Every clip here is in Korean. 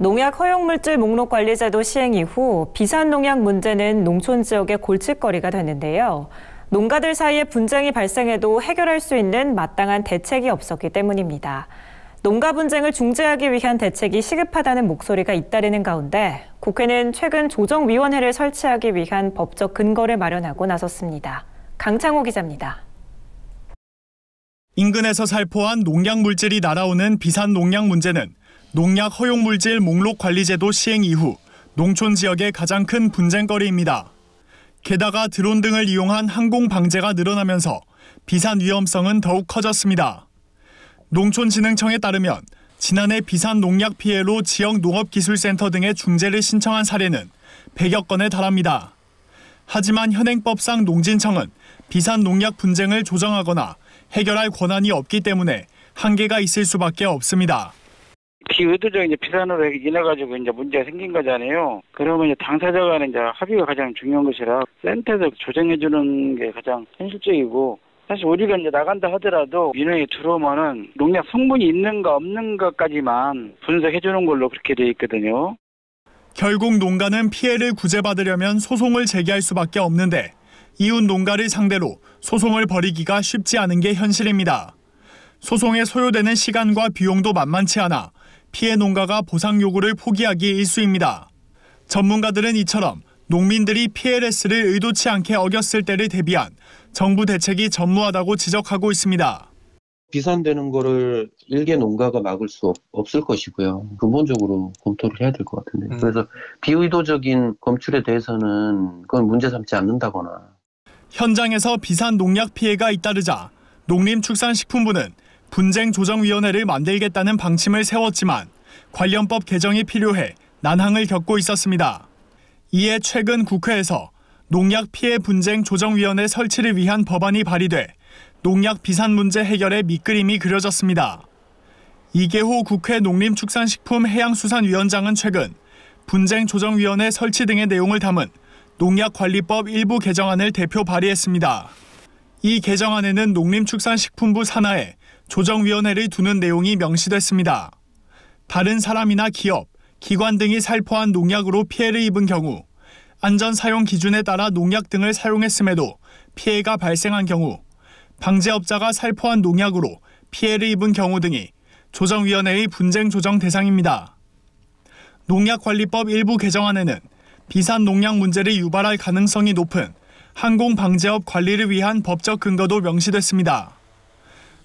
농약 허용물질 목록 관리제도 시행 이후 비산 농약 문제는 농촌 지역의 골칫거리가 됐는데요. 농가들 사이에 분쟁이 발생해도 해결할 수 있는 마땅한 대책이 없었기 때문입니다. 농가 분쟁을 중재하기 위한 대책이 시급하다는 목소리가 잇따르는 가운데 국회는 최근 조정위원회를 설치하기 위한 법적 근거를 마련하고 나섰습니다. 강창호 기자입니다. 인근에서 살포한 농약 물질이 날아오는 비산 농약 문제는 농약 허용물질 목록 관리제도 시행 이후 농촌 지역의 가장 큰 분쟁거리입니다. 게다가 드론 등을 이용한 항공 방제가 늘어나면서 비산 위험성은 더욱 커졌습니다. 농촌진흥청에 따르면 지난해 비산 농약 피해로 지역 농업기술센터 등의 중재를 신청한 사례는 100여 건에 달합니다. 하지만 현행법상 농진청은 비산 농약 분쟁을 조정하거나 해결할 권한이 없기 때문에 한계가 있을 수밖에 없습니다. 비의도적 비산으로 인해가지고 문제가 생긴 거잖아요. 그러면 당사자 간의 합의가 가장 중요한 것이라 센터에서 조정해주는 게 가장 현실적이고, 사실 우리가 나간다 하더라도 민원이 들어오면은 농약 성분이 있는가 없는가까지만 분석해주는 걸로 그렇게 돼 있거든요. 결국 농가는 피해를 구제받으려면 소송을 제기할 수밖에 없는데 이웃 농가를 상대로 소송을 벌이기가 쉽지 않은 게 현실입니다. 소송에 소요되는 시간과 비용도 만만치 않아 피해 농가가 보상 요구를 포기하기 일쑤입니다. 전문가들은 이처럼 농민들이 PLS를 의도치 않게 어겼을 때를 대비한 정부 대책이 전무하다고 지적하고 있습니다. 비산되는 거를 일개 농가가 막을 수 없을 것이고요. 근본적으로 검토를 해야 될 것 같은데. 그래서 비의도적인 검출에 대해서는 그건 문제 삼지 않는다거나. 현장에서 비산 농약 피해가 잇따르자 농림축산식품부는 분쟁조정위원회를 만들겠다는 방침을 세웠지만 관련법 개정이 필요해 난항을 겪고 있었습니다. 이에 최근 국회에서 농약 피해 분쟁 조정위원회 설치를 위한 법안이 발의돼 농약 비산 문제 해결의 밑그림이 그려졌습니다. 이계호 국회 농림축산식품해양수산위원장은 최근 분쟁 조정위원회 설치 등의 내용을 담은 농약관리법 일부 개정안을 대표 발의했습니다. 이 개정안에는 농림축산식품부 산하에 조정위원회를 두는 내용이 명시됐습니다. 다른 사람이나 기업, 기관 등이 살포한 농약으로 피해를 입은 경우, 안전사용 기준에 따라 농약 등을 사용했음에도 피해가 발생한 경우, 방제업자가 살포한 농약으로 피해를 입은 경우 등이 조정위원회의 분쟁 조정 대상입니다. 농약관리법 일부 개정안에는 비산 농약 문제를 유발할 가능성이 높은 항공방제업 관리를 위한 법적 근거도 명시됐습니다.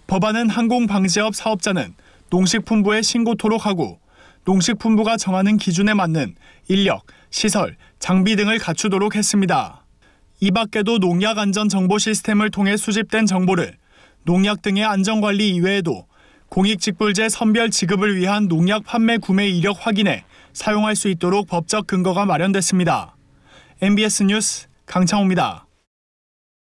법안은 항공방제업 사업자는 농식품부에 신고토록 하고 농식품부가 정하는 기준에 맞는 인력, 시설, 장비 등을 갖추도록 했습니다. 이 밖에도 농약 안전 정보 시스템을 통해 수집된 정보를 농약 등의 안전관리 이외에도 공익직불제 선별 지급을 위한 농약 판매 구매 이력 확인에 사용할 수 있도록 법적 근거가 마련됐습니다. MBS 뉴스 강창호입니다.